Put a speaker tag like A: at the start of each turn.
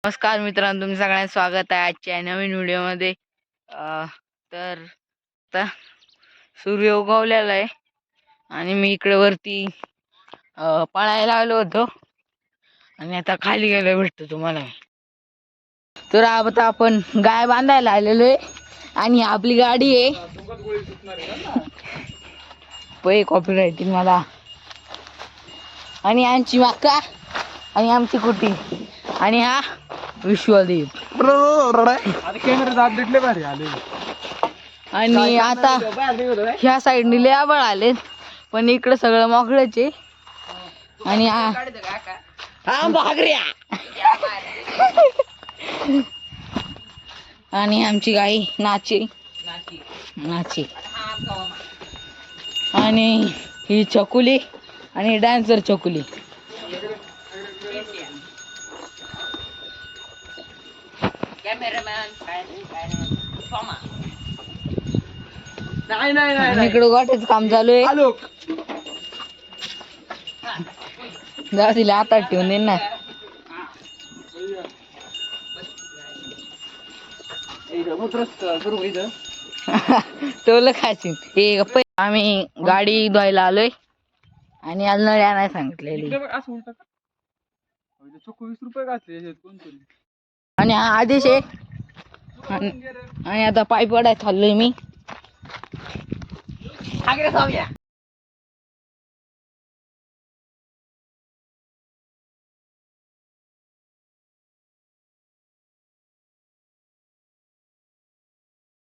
A: नमस्कार मित्रांनो, तुमचं सगळ्यांचं स्वागत आहे आजच्या नवीन व्हिडिओमध्ये. तर आता सूर्य उगवलेला आहे आणि मी इकडे वरती पळायला आलो होतो आणि आता खाली गेलो भेटतो तुम्हाला. तर आता आपण गाय बांधायला आलेलो आहे आणि आपली गाडी आहे पै कॉपीराइट मला आणि आमची माका आणि आमची कुटी आणि हा विश्वदेव आणि आता ह्या साईडने लय आभाळ आले पण इकडे सगळं मोकळंच आहे. आणि आणि आमची गाई नाची नाची आणि ही चकुली आणि डान्सर चकुली. इकडं गोठ्याचं काम चालू आहे. जाऊ तिला आता ठेवून देईन ना. टोल खाशील हे गप्प. आम्ही गाडी धुवायला आलोय आणि आज नळी आणायला सांगितलेली आणि हा आदेश आहे. आणि आता पाय पडाय चाललोय मी.